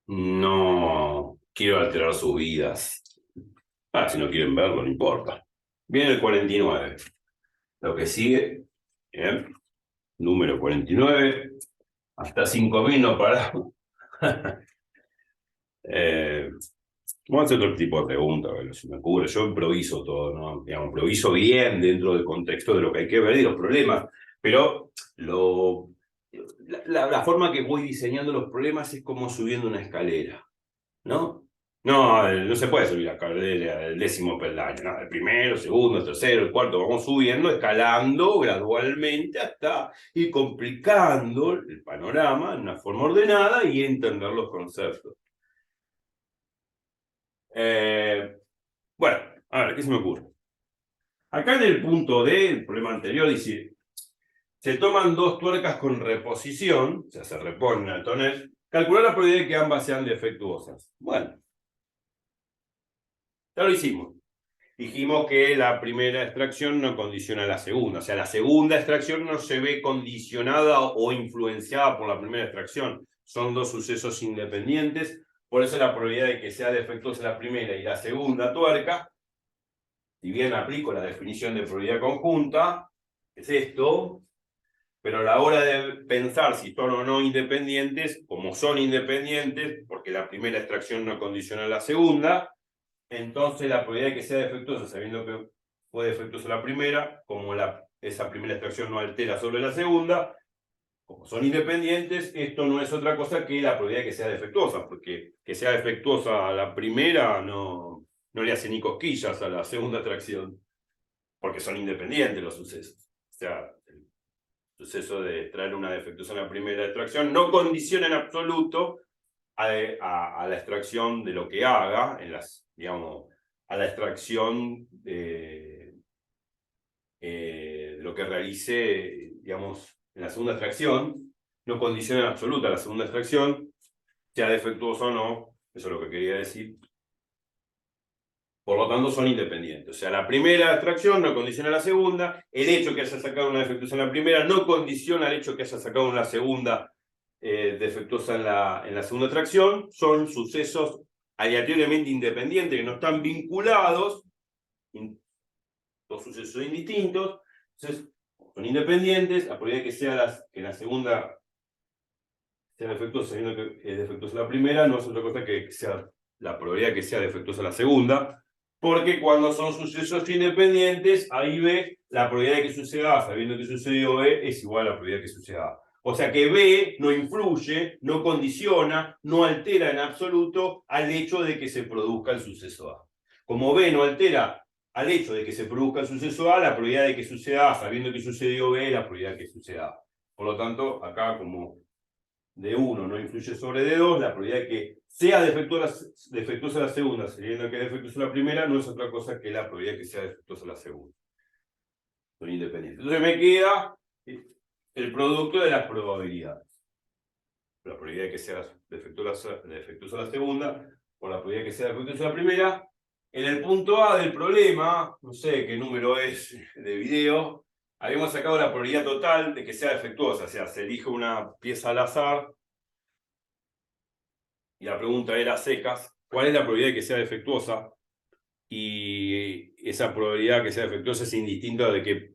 No quiero alterar sus vidas. Si no quieren verlo, no importa. Viene el 49. Lo que sigue, bien, número 49. Hasta 5.000 no paramos. eh, Vamos a hacer otro tipo de preguntas, a ver si me ocurre. Yo improviso todo, ¿no? Digamos, improviso bien dentro del contexto de lo que hay que ver y los problemas, pero la forma que voy diseñando los problemas es como subiendo una escalera, ¿no? No, no se puede subir la escalera del 10.º peldaño, ¿no? El primero, el segundo, el tercero, el cuarto, vamos subiendo, escalando gradualmente hasta ir complicando el panorama en una forma ordenada y entender los conceptos. Eh, bueno, a ver, ¿qué se me ocurre? Acá en el punto D, el problema anterior dice, se toman dos tuercas con reposición, o sea, se reponen al tonel, calcular la probabilidad de que ambas sean defectuosas. Bueno, ya lo hicimos. Dijimos que la primera extracción no condiciona a la segunda, o sea, la segunda extracción no se ve condicionada o influenciada por la primera extracción. Son dos sucesos independientes, por eso la probabilidad de que sea defectuosa la primera y la segunda tuerca, si bien aplico la definición de probabilidad conjunta, es esto, pero a la hora de pensar si son o no independientes, como son independientes, porque la primera extracción no condiciona a la segunda, entonces la probabilidad de que sea defectuosa, sabiendo que fue defectuosa la primera, como esa primera extracción no altera sobre la segunda, como son independientes, esto no es otra cosa que la probabilidad de que sea defectuosa, porque que sea defectuosa a la primera no le hace ni cosquillas a la segunda extracción, porque son independientes los sucesos. O sea, el suceso de traer una defectuosa en la primera extracción no condiciona en absoluto a la extracción de lo que haga, digamos, a la extracción de lo que realice, digamos, en la segunda extracción, no condiciona en absoluto a la segunda extracción, sea defectuoso o no, eso es lo que quería decir. Por lo tanto, son independientes. O sea, la primera extracción no condiciona a la segunda, el hecho que haya sacado una defectuosa en la primera no condiciona el hecho que haya sacado una segunda defectuosa en la segunda extracción, son sucesos aleatoriamente independientes que no están vinculados, dos sucesos indistintos, entonces son independientes, la probabilidad de que la segunda sea defectuosa, sabiendo que es defectuosa la primera, no es otra cosa que sea la probabilidad de que sea defectuosa la segunda, porque cuando son sucesos independientes, ahí B, la probabilidad de que suceda A, sabiendo que sucedió B, es igual a la probabilidad de que suceda A. O sea que B no influye, no condiciona, no altera en absoluto al hecho de que se produzca el suceso A. Como B no altera al hecho de que se produzca el suceso A, la probabilidad de que suceda A, sabiendo que sucedió B, la probabilidad de que suceda A. Por lo tanto, acá como D1 no influye sobre D2, la probabilidad de que sea defectuosa la segunda, sabiendo que es defectuosa la primera, no es otra cosa que la probabilidad de que sea defectuosa la segunda. Son independientes. Entonces me queda el producto de las probabilidades. La probabilidad de que sea defectuosa la segunda, por la probabilidad de que sea defectuosa la primera. En el punto A del problema, no sé qué número es de video, habíamos sacado la probabilidad total de que sea defectuosa, o sea, se elige una pieza al azar, y la pregunta era secas, ¿cuál es la probabilidad de que sea defectuosa? Y esa probabilidad que sea defectuosa es indistinta de qué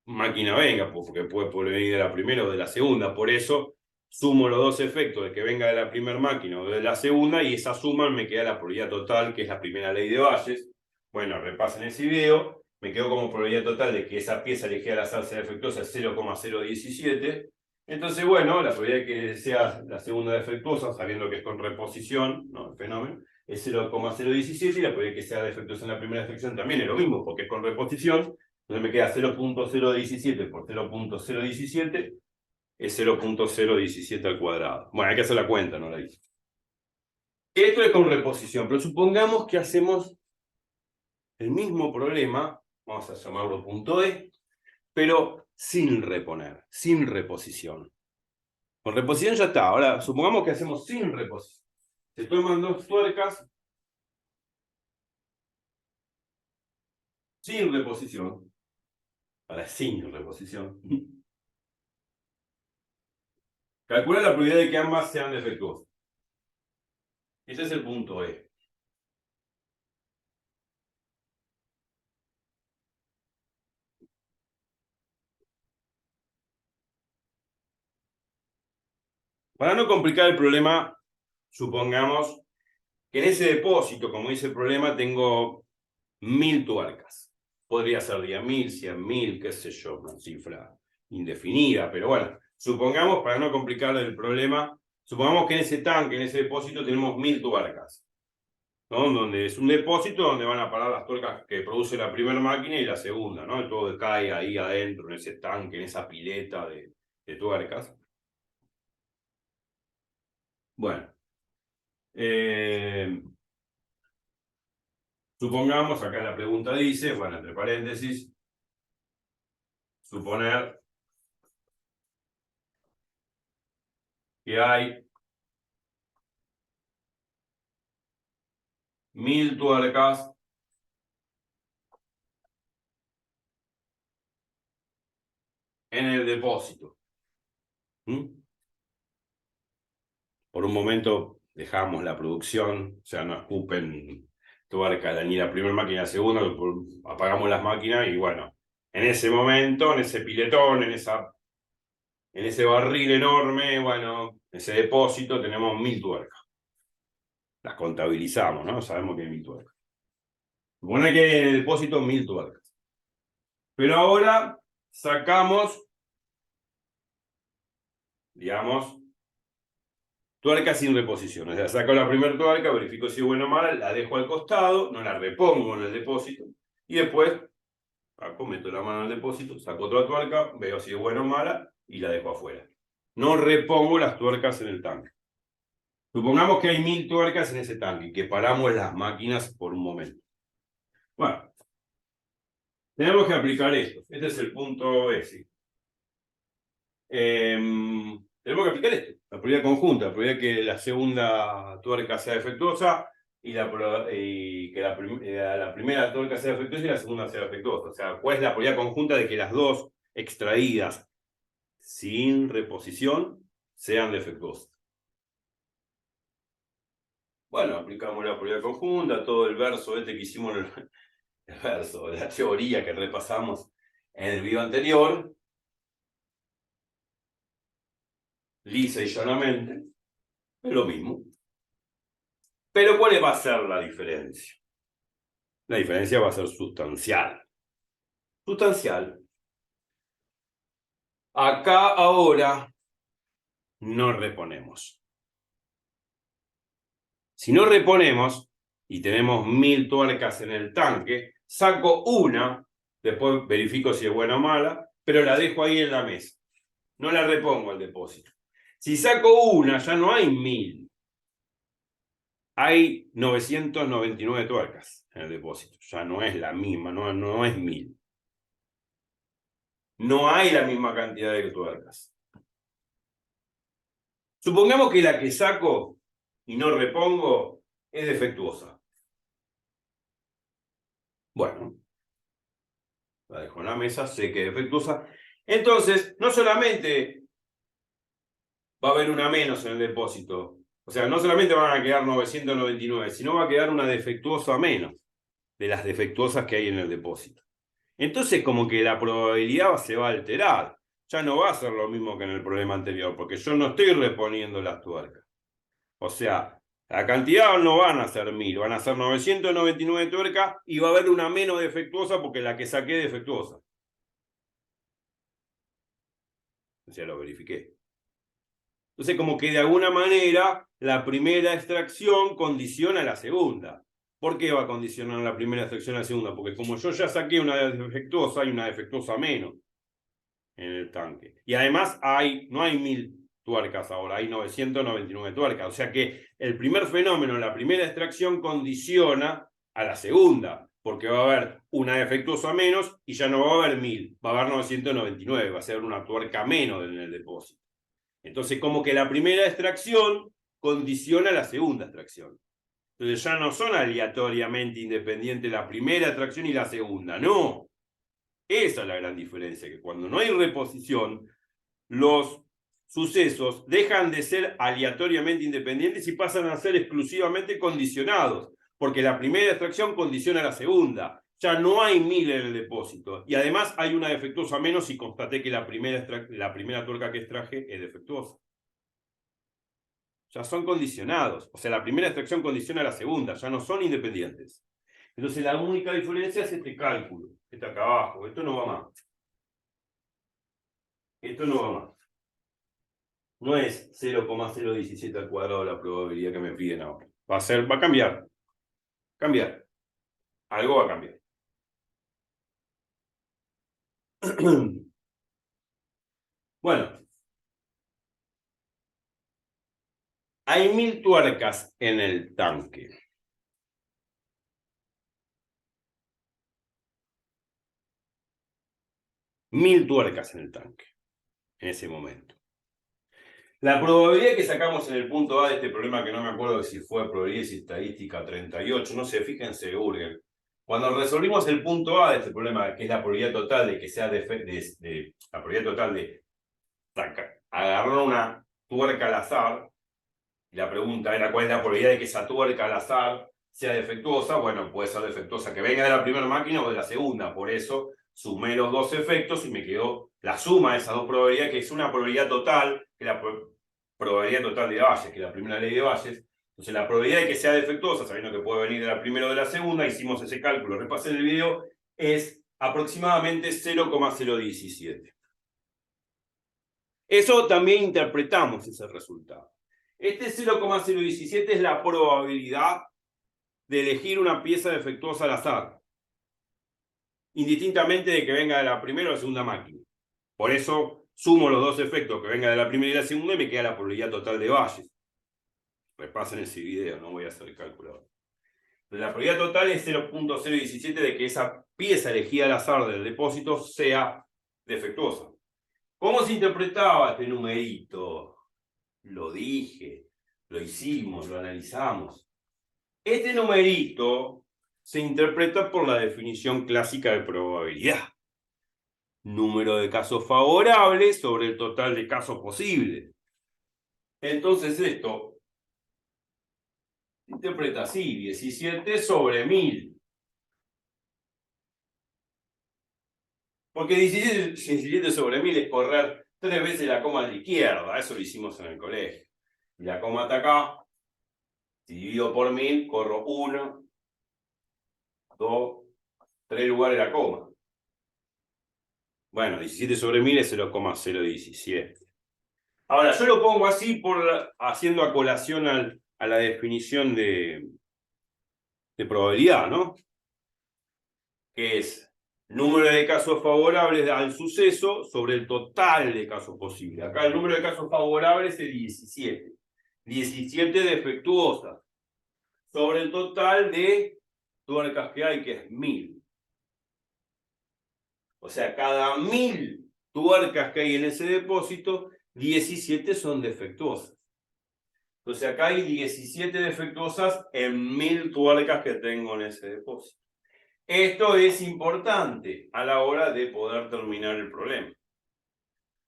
máquina venga, porque puede venir de la primera o de la segunda. Por eso sumo los dos efectos de que venga de la primera máquina o de la segunda, y esa suma me queda la probabilidad total, que es la primera ley de Bayes. Bueno, repasen ese video. Me quedó como probabilidad total de que esa pieza elegida al azar sea defectuosa es 0,017. Entonces, bueno, la probabilidad de que sea la segunda defectuosa, sabiendo que es con reposición, ¿no? El fenómeno, es 0,017, y la probabilidad de que sea defectuosa en la primera extracción también es lo mismo, porque es con reposición. Entonces me queda 0,017 por 0,017 es 0,017 al cuadrado. Bueno, hay que hacer la cuenta, no la hice. Esto es con reposición, pero supongamos que hacemos el mismo problema, vamos a llamarlo punto E, pero sin reponer, sin reposición. Con reposición ya está. Ahora, supongamos que hacemos sin reposición. Se toman dos tuercas sin reposición. Ahora, sin reposición. Calcula la probabilidad de que ambas sean defectuosas. Ese es el punto E. Para no complicar el problema, supongamos que en ese depósito, como dice el problema, tengo 1000 tuercas. Podría ser 10.000, 100.000, qué sé yo, una cifra indefinida, pero bueno, supongamos, para no complicar el problema, supongamos que en ese tanque, en ese depósito, tenemos 1000 tuercas, ¿no? Donde es un depósito donde van a parar las tuercas que produce la primera máquina y la segunda, ¿no? Todo cae ahí adentro, en ese tanque, en esa pileta de tuercas. Bueno, supongamos, acá la pregunta dice, bueno, entre paréntesis, suponer que hay 1000 tuercas en el depósito. Por un momento dejamos la producción, o sea, no escupen tuerca ni la primera máquina, la segunda, apagamos las máquinas y bueno, en ese momento, en ese piletón, en ese barril enorme, bueno, en ese depósito tenemos 1000 tuercas. Las contabilizamos, ¿no? Sabemos que hay 1000 tuercas. Supone que hay en el depósito 1000 tuercas. Pero ahora sacamos, digamos, tuerca sin reposición. O sea, saco la primera tuerca, verifico si es buena o mala, la dejo al costado, no la repongo en el depósito, y después meto la mano en el depósito, saco otra tuerca, veo si es buena o mala, y la dejo afuera. No repongo las tuercas en el tanque. Supongamos que hay 1000 tuercas en ese tanque, y que paramos las máquinas por un momento. Bueno, tenemos que aplicar esto. Este es el punto S. Tenemos que aplicar esto, la probabilidad conjunta, la probabilidad que la segunda tuerca sea defectuosa y que la primera tuerca sea defectuosa y la segunda sea defectuosa. O sea, ¿cuál es la probabilidad conjunta de que las dos extraídas sin reposición sean defectuosas? Bueno, aplicamos la probabilidad conjunta, todo el verso este que hicimos, el verso de la teoría que repasamos en el video anterior, lisa y llanamente, es lo mismo. Pero ¿cuál va a ser la diferencia? La diferencia va a ser sustancial. Sustancial. Acá ahora no reponemos. Si no reponemos y tenemos 1000 tuercas en el tanque, saco una, después verifico si es buena o mala, pero la dejo ahí en la mesa. No la repongo al depósito. Si saco una, ya no hay 1000. Hay 999 tuercas en el depósito. Ya no es la misma, no es 1000. No hay la misma cantidad de tuercas. Supongamos que la que saco y no repongo es defectuosa. Bueno, la dejo en la mesa, sé que es defectuosa. Entonces, no solamente va a haber una menos en el depósito, o sea, no solamente van a quedar 999, sino va a quedar una defectuosa menos de las defectuosas que hay en el depósito. Entonces, como que la probabilidad se va a alterar. Ya no va a ser lo mismo que en el problema anterior, porque yo no estoy reponiendo las tuercas. O sea, la cantidad no van a ser 1000, van a ser 999 tuercas y va a haber una menos defectuosa porque la que saqué es defectuosa. O sea, lo verifiqué. Entonces, como que de alguna manera la primera extracción condiciona a la segunda. ¿Por qué va a condicionar la primera extracción a la segunda? Porque como yo ya saqué una defectuosa, hay una defectuosa menos en el tanque. Y además no hay 1000 tuercas ahora, hay 999 tuercas. O sea que el primer fenómeno, la primera extracción, condiciona a la segunda, porque va a haber una defectuosa menos y ya no va a haber 1000, va a haber 999, va a ser una tuerca menos en el depósito. Entonces, como que la primera extracción condiciona a la segunda extracción. Entonces ya no son aleatoriamente independientes la primera extracción y la segunda, no. Esa es la gran diferencia, que cuando no hay reposición, los sucesos dejan de ser aleatoriamente independientes y pasan a ser exclusivamente condicionados, porque la primera extracción condiciona a la segunda. Ya no hay 1000 en el depósito. Y además hay una defectuosa menos y constaté que la primera tuerca que extraje es defectuosa. Ya son condicionados. O sea, la primera extracción condiciona a la segunda, ya no son independientes. Entonces la única diferencia es este cálculo, este acá abajo. Esto no va más. Esto no va más. No es 0,017 al cuadrado la probabilidad que me piden ahora. Va a cambiar. Cambiar. Algo va a cambiar. Bueno. Hay 1000 tuercas en el tanque. 1000 tuercas en el tanque. En ese momento. La probabilidad que sacamos en el punto A de este problema, que no me acuerdo si fue probabilidad estadística 38, no sé, fíjense, Google. Cuando resolvimos el punto A de este problema, que es la probabilidad total de que sea la probabilidad total de agarrar una tuerca al azar, y la pregunta era cuál es la probabilidad de que esa tuerca al azar sea defectuosa. Bueno, puede ser defectuosa que venga de la primera máquina o de la segunda. Por eso sumé los dos efectos y me quedó la suma de esas dos probabilidades, que es una probabilidad total, que es la probabilidad total de Bayes, que es la primera ley de Bayes. Entonces la probabilidad de que sea defectuosa, sabiendo que puede venir de la primera o de la segunda, hicimos ese cálculo, repasé en el video, es aproximadamente 0,017. Eso también interpretamos ese resultado. Este 0,017 es la probabilidad de elegir una pieza defectuosa al azar, indistintamente de que venga de la primera o la segunda máquina. Por eso sumo los dos efectos, que venga de la primera y la segunda, y me queda la probabilidad total de Bayes. Repasen ese video, no voy a hacer el cálculo ahora. La probabilidad total es 0,017 de que esa pieza elegida al azar del depósito sea defectuosa. ¿Cómo se interpretaba este numerito? Lo dije, lo hicimos, lo analizamos. Este numerito se interpreta por la definición clásica de probabilidad. Número de casos favorables sobre el total de casos posibles. Entonces esto se interpreta así, 17 sobre 1000. Porque 17 sobre 1000 es correr 3 veces la coma a la izquierda. Eso lo hicimos en el colegio. Y la coma está acá. Si divido por 1000, corro 1, 2, 3 lugares la coma. Bueno, 17 sobre 1000 es 0,017. Ahora, yo lo pongo así haciendo a colación a la definición de probabilidad, ¿no? Que es número de casos favorables al suceso sobre el total de casos posibles. Acá el número de casos favorables es 17. 17 defectuosas sobre el total de tuercas que hay, que es 1000. O sea, cada 1000 tuercas que hay en ese depósito, 17 son defectuosas. Entonces acá hay 17 defectuosas en 1000 tuercas que tengo en ese depósito. Esto es importante a la hora de poder terminar el problema.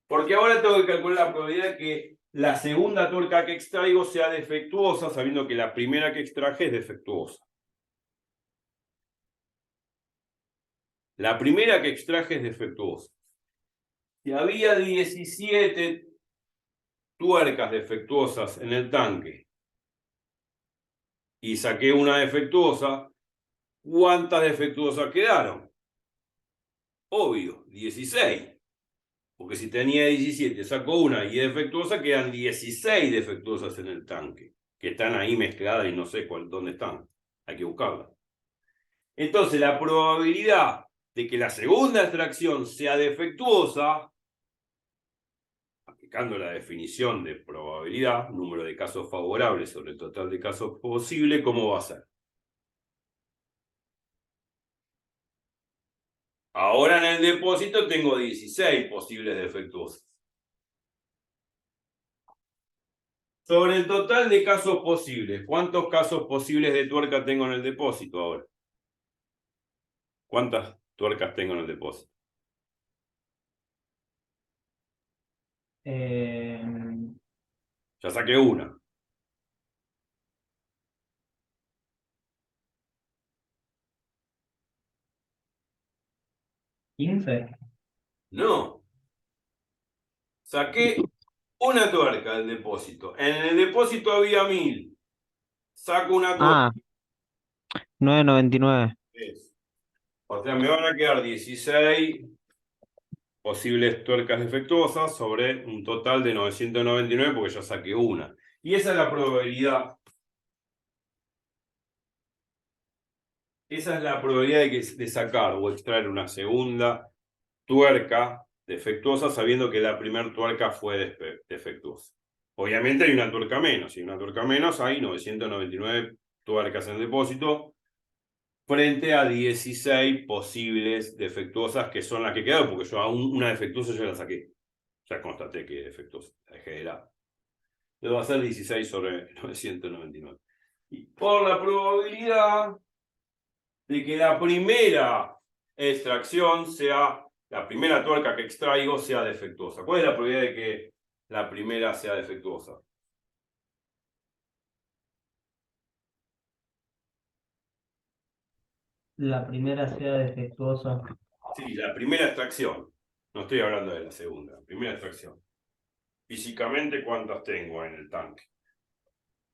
Porque ahora tengo que calcular la probabilidad de que la segunda tuerca que extraigo sea defectuosa, sabiendo que la primera que extraje es defectuosa. La primera que extraje es defectuosa. Si había 17 tuercas defectuosas en el tanque y saqué una defectuosa, ¿cuántas defectuosas quedaron? Obvio, 16. Porque si tenía 17, saco una y es defectuosa, quedan 16 defectuosas en el tanque, que están ahí mezcladas y no sé dónde están. Hay que buscarlas. Entonces, la probabilidad de que la segunda extracción sea defectuosa, aplicando la definición de probabilidad, número de casos favorables sobre el total de casos posibles, ¿cómo va a ser? Ahora en el depósito tengo 16 posibles defectuosas. Sobre el total de casos posibles, ¿cuántos casos posibles de tuerca tengo en el depósito ahora? ¿Cuántas tuercas tengo en el depósito? Ya saqué una. ¿15? No. Saqué una tuerca del depósito. En el depósito había 1000. Saco una tuerca. Ah, 999. O sea, me van a quedar 16 posibles tuercas defectuosas sobre un total de 999 porque ya saqué una. Y esa es la probabilidad. Esa es la probabilidad de sacar o extraer una segunda tuerca defectuosa sabiendo que la primera tuerca fue defectuosa. Obviamente hay una tuerca menos. Y una tuerca menos hay 999 tuercas en depósito frente a 16 posibles defectuosas que son las que quedaron, porque yo aún una defectuosa ya la saqué. Ya constaté que es defectuosa. La dejé de lado. Entonces va a ser 16 sobre 999. Y por la probabilidad de que la primera extracción sea, la primera tuerca que extraigo sea defectuosa. ¿Cuál es la probabilidad de que la primera sea defectuosa? La primera sea defectuosa. Sí, la primera extracción. No estoy hablando de la segunda. La primera extracción. Físicamente, ¿cuántas tengo en el tanque?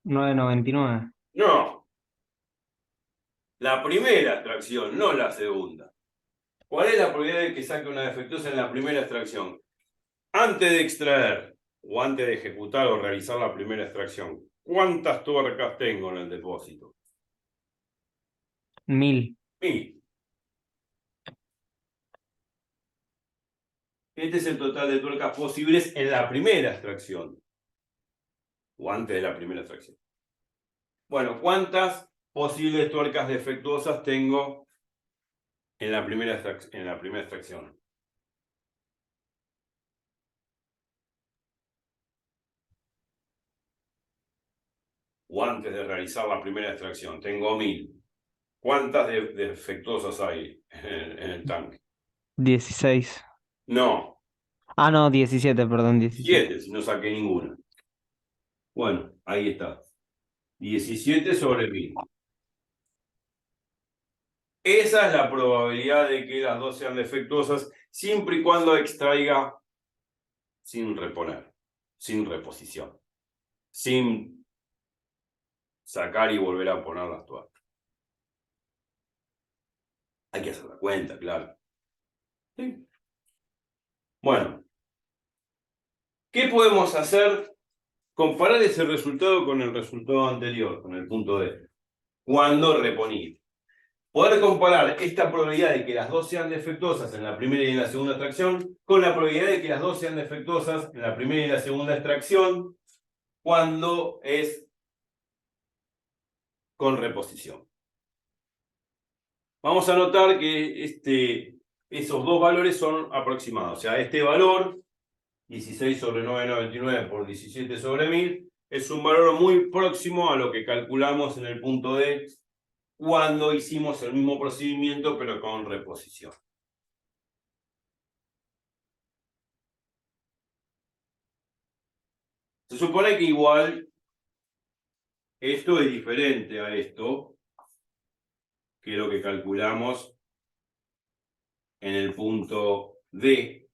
999. No, la primera extracción, no la segunda. ¿Cuál es la probabilidad de que saque una defectuosa en la primera extracción? Antes de extraer o antes de ejecutar o realizar la primera extracción, ¿cuántas tuercas tengo en el depósito? 1000. 1000. Este es el total de tuercas posibles en la primera extracción o antes de la primera extracción. Bueno, ¿cuántas posibles tuercas defectuosas tengo en la primera extracción? O antes de realizar la primera extracción, tengo 1000. ¿Cuántas defectuosas hay en el tanque? 16. No, Ah, no, 17, perdón, 17. 7, si no saqué ninguna. Bueno, ahí está. 17 sobre 1000. Esa es la probabilidad de que las dos sean defectuosas, siempre y cuando extraiga sin reponer, sin reposición, sin sacar y volver a poner las tuercas. Hay que hacer la cuenta, claro. ¿Sí? Bueno, ¿qué podemos hacer? Comparar ese resultado con el resultado anterior, con el punto D. Cuando reponir. Poder comparar esta probabilidad de que las dos sean defectuosas en la primera y en la segunda extracción con la probabilidad de que las dos sean defectuosas en la primera y la segunda extracción cuando es con reposición. Vamos a notar que esos dos valores son aproximados. O sea, este valor, 16 sobre 999 por 17 sobre 1000, es un valor muy próximo a lo que calculamos en el punto D cuando hicimos el mismo procedimiento pero con reposición. Se supone que igual esto es diferente a esto, que es lo que calculamos en el punto D.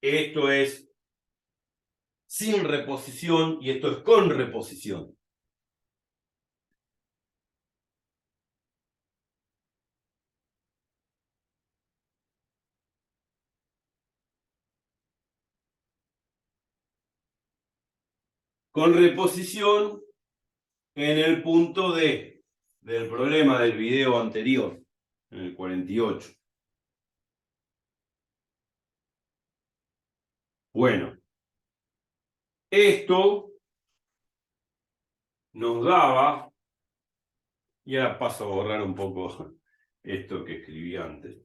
Esto es sin reposición y esto es con reposición. Con reposición en el punto D del problema del video anterior, en el 48. Bueno, esto nos daba, y ahora paso a borrar un poco esto que escribí antes.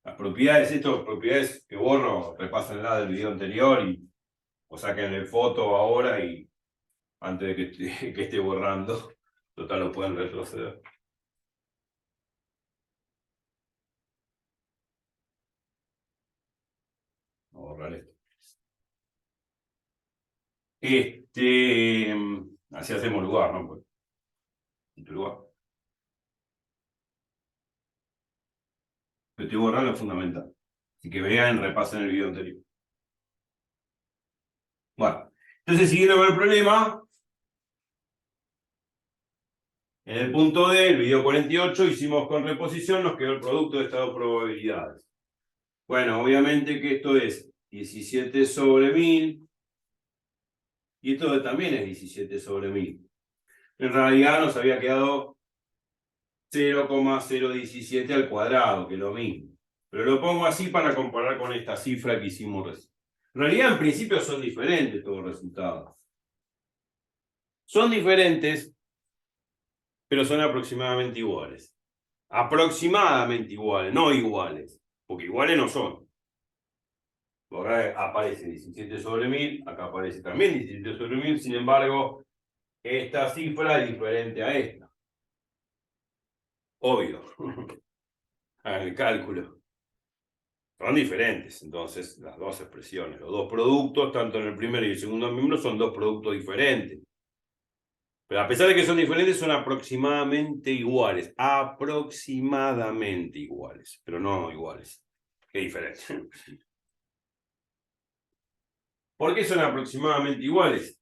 Las propiedades, estas propiedades que borro, repásenla del video anterior y o sáquenle foto ahora y antes de que esté borrando, total lo pueden retroceder. Vamos a borrar esto. Así hacemos lugar, ¿no? Pues, lugar. Pero estoy borrando lo fundamental. Así que vean, repasen el video anterior. Bueno, entonces siguiendo con el problema, en el punto D, el video 48, hicimos con reposición, nos quedó el producto de estas dos probabilidades. Bueno, obviamente que esto es 17 sobre 1000, y esto también es 17 sobre 1000. En realidad nos había quedado 0,017 al cuadrado, que es lo mismo. Pero lo pongo así para comparar con esta cifra que hicimos recién. En realidad, en principio, son diferentes todos los resultados. Son diferentes, pero son aproximadamente iguales. Aproximadamente iguales, no iguales. Porque iguales no son. Acá aparece 17 sobre 1000, acá aparece también 17 sobre 1000, sin embargo, esta cifra es diferente a esta. Obvio. Hagan el cálculo. Son diferentes, entonces, las dos expresiones. Los dos productos, tanto en el primer y el segundo miembro, son dos productos diferentes. Pero a pesar de que son diferentes, son aproximadamente iguales. Aproximadamente iguales, pero no iguales. Qué diferencia. ¿Por qué son aproximadamente iguales?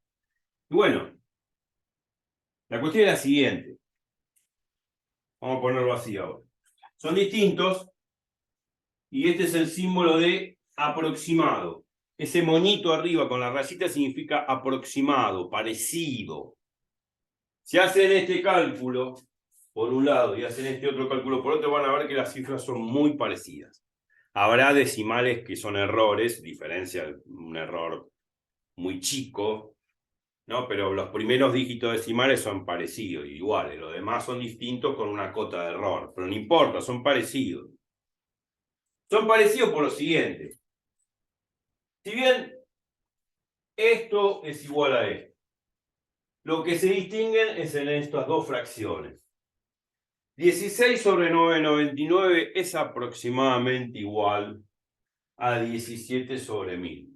Y bueno, la cuestión es la siguiente. Vamos a ponerlo así ahora. Son distintos y este es el símbolo de aproximado. Ese moñito arriba con la rayita significa aproximado, parecido. Si hacen este cálculo por un lado y hacen este otro cálculo por otro, van a ver que las cifras son muy parecidas. Habrá decimales que son errores, diferencia un error muy chico, ¿no? Pero los primeros dígitos decimales son parecidos, iguales. Los demás son distintos con una cota de error. Pero no importa, son parecidos. Son parecidos por lo siguiente. Si bien esto es igual a esto, lo que se distinguen es en estas dos fracciones. 16 sobre 999 es aproximadamente igual a 17 sobre 1000.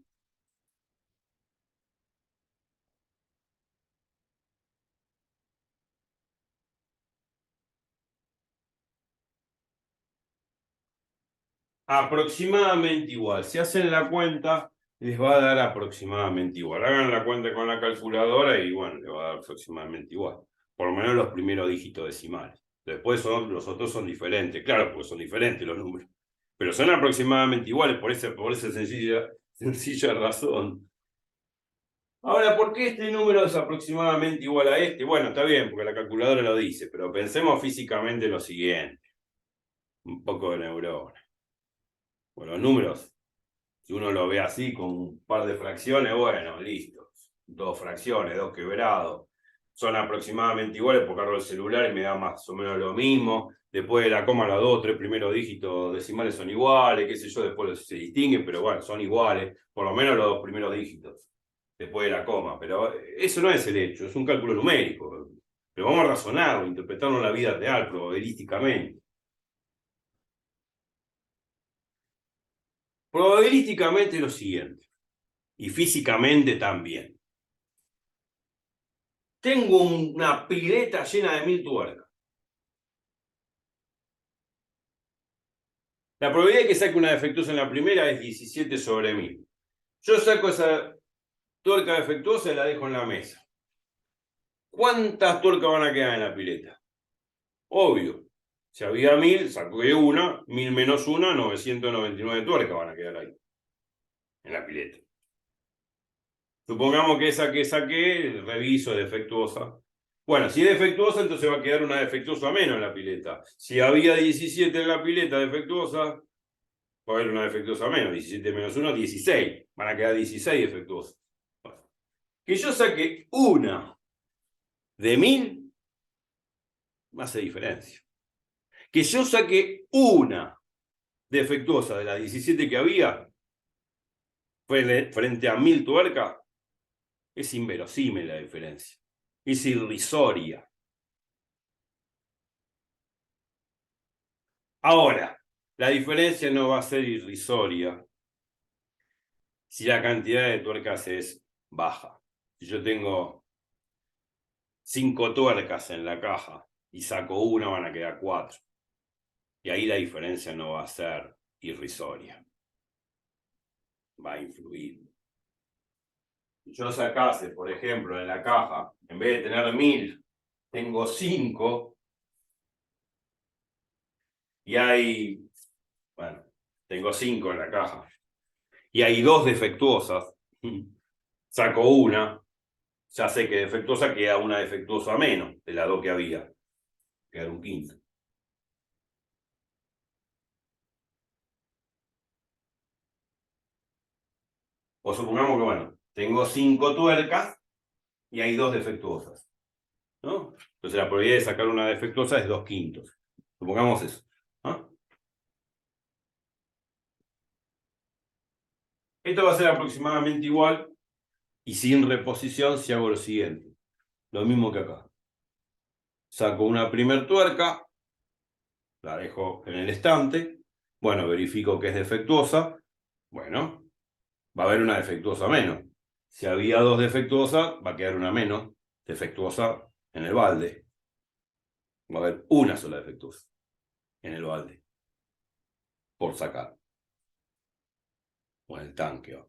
Aproximadamente igual. Si hacen la cuenta, les va a dar aproximadamente igual. Hagan la cuenta con la calculadora y bueno, les va a dar aproximadamente igual. Por lo menos los primeros dígitos decimales. Después los otros son diferentes. Claro, porque son diferentes los números. Pero son aproximadamente iguales por esa sencilla razón. Ahora, ¿por qué este número es aproximadamente igual a este? Bueno, está bien, porque la calculadora lo dice, pero pensemos físicamente lo siguiente. Un poco de neurona. Bueno, los números, si uno lo ve así, con un par de fracciones, bueno, listo. Dos fracciones, dos quebrados. Son aproximadamente iguales porque agarro el celular y me da más o menos lo mismo. Después de la coma, los dos o tres primeros dígitos decimales son iguales, qué sé yo, después se distinguen, pero bueno, son iguales. Por lo menos los dos primeros dígitos. Después de la coma. Pero eso no es el hecho, es un cálculo numérico. Pero vamos a razonarlo, interpretarlo en la vida real, probabilísticamente. Probabilísticamente lo siguiente, y físicamente también. Tengo una pileta llena de 1000 tuercas. La probabilidad de que saque una defectuosa en la primera es 17 sobre 1000. Yo saco esa tuerca defectuosa y la dejo en la mesa. ¿Cuántas tuercas van a quedar en la pileta? Obvio. Si había 1000, saqué una, 1000 menos una, 999 tuercas van a quedar ahí, en la pileta. Supongamos que esa que saqué, reviso, es defectuosa. Bueno, si es defectuosa, entonces va a quedar una defectuosa menos en la pileta. Si había 17 en la pileta defectuosa, va a haber una defectuosa menos. 17 menos 1, 16. Van a quedar 16 defectuosas. Bueno, que yo saque una de 1000, no hace diferencia. Que yo saque una defectuosa de las 17 que había, frente a 1000 tuercas, es inverosímil la diferencia. Es irrisoria. Ahora, la diferencia no va a ser irrisoria si la cantidad de tuercas es baja. Si yo tengo 5 tuercas en la caja y saco una, van a quedar 4. Y ahí la diferencia no va a ser irrisoria. Va a influir. Si yo sacase, por ejemplo, en la caja, en vez de tener 1000, tengo 5. Y hay, bueno, tengo 5 en la caja. Y hay 2 defectuosas. Saco una. Ya sé que defectuosa queda una defectuosa menos de las 2 que había. Queda un quinto. O supongamos que, bueno, tengo 5 tuercas y hay 2 defectuosas, ¿no? Entonces la probabilidad de sacar una defectuosa es 2/5. Supongamos eso, ¿no? Esto va a ser aproximadamente igual y sin reposición si hago lo siguiente. Lo mismo que acá. Saco una primer tuerca, la dejo en el estante. Bueno, verifico que es defectuosa. Bueno, va a haber una defectuosa menos. Si había 2 defectuosas, va a quedar una menos defectuosa en el balde. Va a haber una sola defectuosa en el balde por sacar. O en el tanque.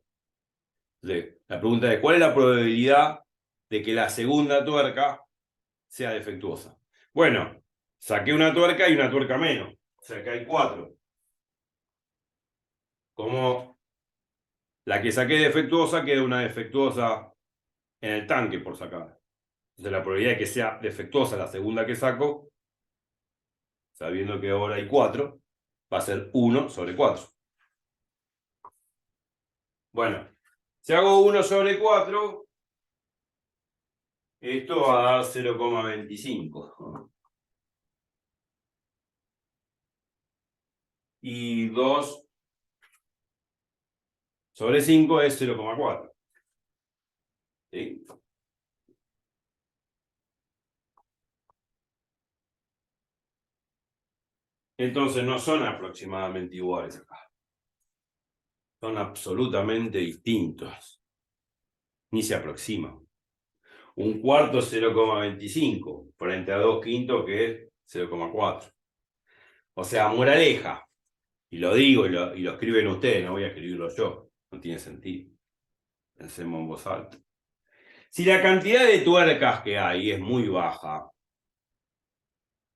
Entonces, la pregunta es, ¿cuál es la probabilidad de que la segunda tuerca sea defectuosa? Bueno, saqué una tuerca y una tuerca menos. O sea que hay 4. Como la que saqué defectuosa, queda una defectuosa en el tanque por sacar. Entonces la probabilidad de que sea defectuosa la segunda que saco, sabiendo que ahora hay 4, va a ser 1/4. Bueno, si hago 1/4, esto va a dar 0,25. Y 2/5 es 0,4. ¿Sí? Entonces no son aproximadamente iguales acá. Son absolutamente distintos. Ni se aproximan. 1/4 es 0,25 frente a 2/5 que es 0,4. O sea, moraleja. Y lo digo y lo escriben ustedes, no voy a escribirlo yo. No tiene sentido. Pensemos en voz alta. Si la cantidad de tuercas que hay es muy baja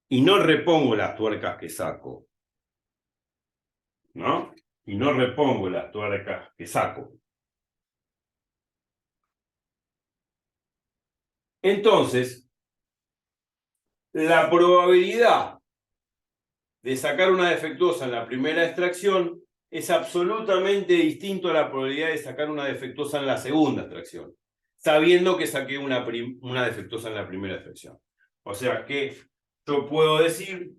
y no repongo las tuercas que saco, ¿no? Y no repongo las tuercas que saco. Entonces, la probabilidad de sacar una defectuosa en la primera extracción es absolutamente distinto a la probabilidad de sacar una defectuosa en la segunda extracción, sabiendo que saqué una defectuosa en la primera extracción. O sea que yo puedo decir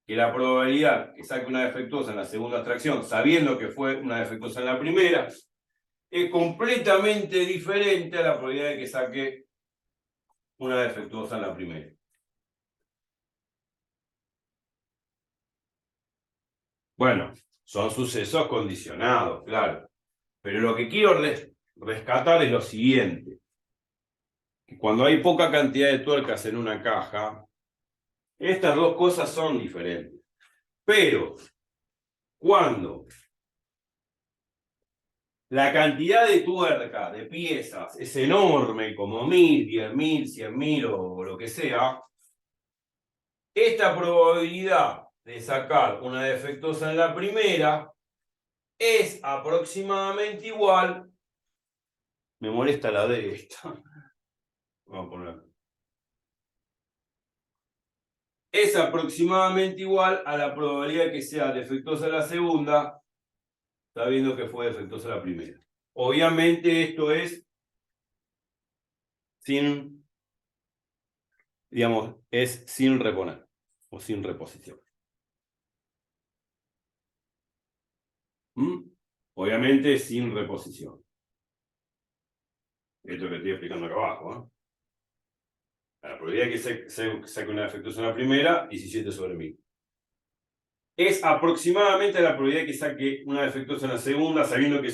que la probabilidad que saque una defectuosa en la segunda extracción, sabiendo que fue una defectuosa en la primera, es completamente diferente a la probabilidad de que saque una defectuosa en la primera. Bueno, son sucesos condicionados, claro. Pero lo que quiero rescatar es lo siguiente. Que cuando hay poca cantidad de tuercas en una caja, estas dos cosas son diferentes. Pero cuando la cantidad de tuercas, de piezas, es enorme, como 1000, 10.000, 100.000 o lo que sea, esta probabilidad de sacar una defectuosa en la primera es aproximadamente igual. Me molesta la de esta. Vamos a poner. Es aproximadamente igual a la probabilidad de que sea defectuosa la segunda, sabiendo que fue defectuosa la primera. Obviamente esto es sin, digamos, es sin reponer o sin reposición. Obviamente sin reposición. Esto que estoy explicando acá abajo, ¿eh? La probabilidad de que saque una defectuosa en la primera, 17/1000. Es aproximadamente la probabilidad de que saque una defectuosa en la segunda, sabiendo que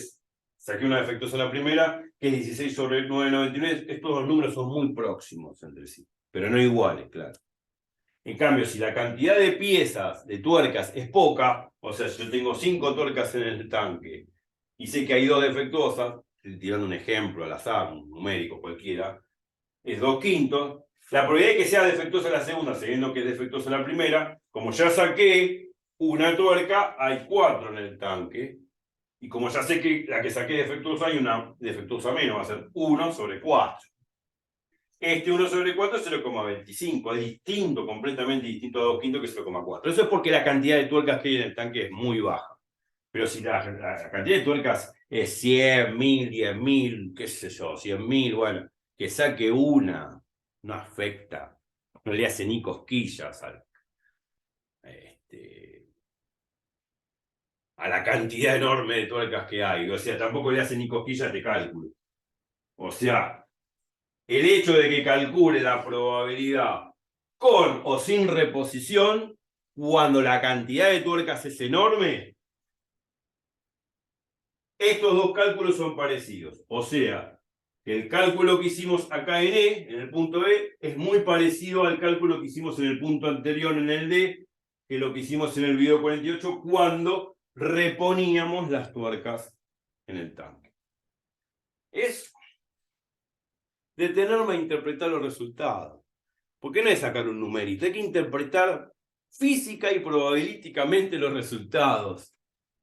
saqué una defectuosa en la primera, que es 16 sobre 9,99. Estos dos números son muy próximos entre sí, pero no iguales, claro. En cambio, si la cantidad de piezas, de tuercas, es poca, o sea, si yo tengo 5 tuercas en el tanque y sé que hay 2 defectuosas, estoy tirando un ejemplo al azar, un numérico cualquiera, es 2/5. La probabilidad de que sea defectuosa la segunda, sabiendo que es defectuosa la primera, como ya saqué una tuerca, hay 4 en el tanque. Y como ya sé que la que saqué defectuosa, hay una defectuosa menos, va a ser 1 sobre 4. Este 1 sobre 4 es 0,25, es distinto, completamente distinto a 2/5 que 0,4. Eso es porque la cantidad de tuercas que hay en el tanque es muy baja. Pero si la cantidad de tuercas es 100, 1000, 10.000, qué sé yo, 100.000, bueno, que saque una, no afecta, no le hace ni cosquillas a la cantidad enorme de tuercas que hay. O sea, tampoco le hace ni cosquillas de cálculo. O sea, el hecho de que calcule la probabilidad con o sin reposición, cuando la cantidad de tuercas es enorme, estos dos cálculos son parecidos. O sea, que el cálculo que hicimos acá en E, en el punto E, es muy parecido al cálculo que hicimos en el punto anterior, en el D, que lo que hicimos en el video 48, cuando reponíamos las tuercas en el tanque. Es detenerme a interpretar los resultados. Porque no es sacar un numerito, hay que interpretar física y probabilísticamente los resultados.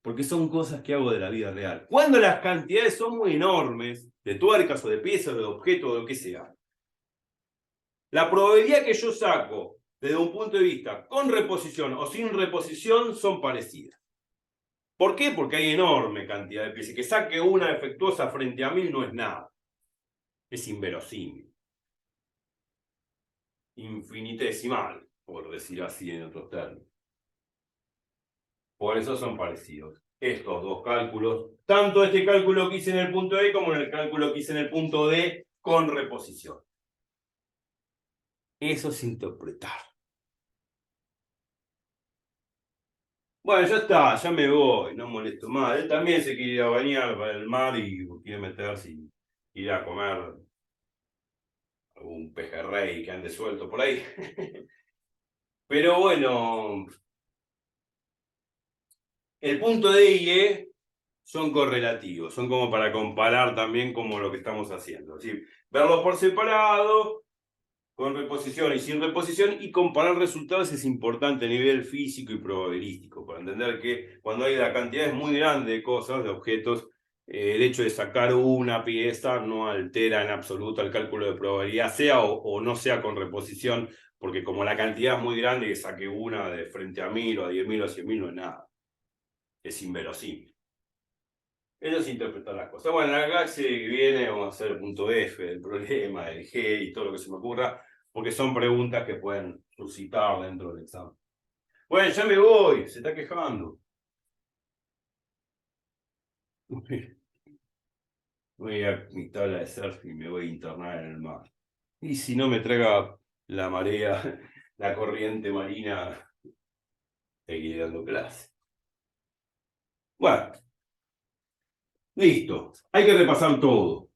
Porque son cosas que hago de la vida real. Cuando las cantidades son muy enormes, de tuercas o de piezas, de objetos o de lo que sea, la probabilidad que yo saco desde un punto de vista con reposición o sin reposición son parecidas. ¿Por qué? Porque hay enorme cantidad de piezas. Que saque una defectuosa frente a 1000 no es nada. Es inverosímil. Infinitesimal, por decir así en otros términos. Por eso son parecidos estos dos cálculos, tanto este cálculo que hice en el punto E como en el cálculo que hice en el punto D con reposición. Eso es interpretar. Bueno, ya está, ya me voy, no molesto más. Él también se quiere ir a bañar para el mar y quiere meterse y ir a comer algún pejerrey que ande suelto por ahí. Pero bueno, el punto D y E son correlativos, son como para comparar también como lo que estamos haciendo. Es decir, verlos por separado, con reposición y sin reposición, y comparar resultados es importante a nivel físico y probabilístico, para entender que cuando hay la cantidad muy grande de cosas, de objetos, el hecho de sacar una pieza no altera en absoluto el cálculo de probabilidad, sea o no sea con reposición, porque como la cantidad es muy grande, que saque una de frente a 1000 o a 10.000 o a 100.000 no es nada. Es inverosímil. Eso es interpretar las cosas. Bueno, la clase que viene vamos a hacer el punto F, el problema, el G y todo lo que se me ocurra, porque son preguntas que pueden suscitar dentro del examen. Bueno, ya me voy, se está quejando. Voy a mi tabla de surf y me voy a internar en el mar. Y si no me traga la marea, la corriente marina, seguiré dando clase. Bueno, listo. Hay que repasar todo.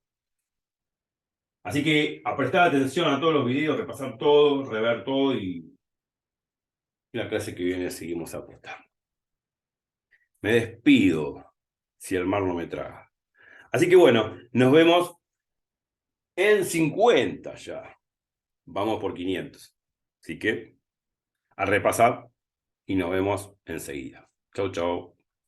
Así que a prestar atención a todos los videos, repasar todo, rever todo y la clase que viene seguimos apostando. Me despido si el mar no me traga. Así que bueno, nos vemos en 50 ya. Vamos por 500. Así que a repasar y nos vemos enseguida. Chau, chau.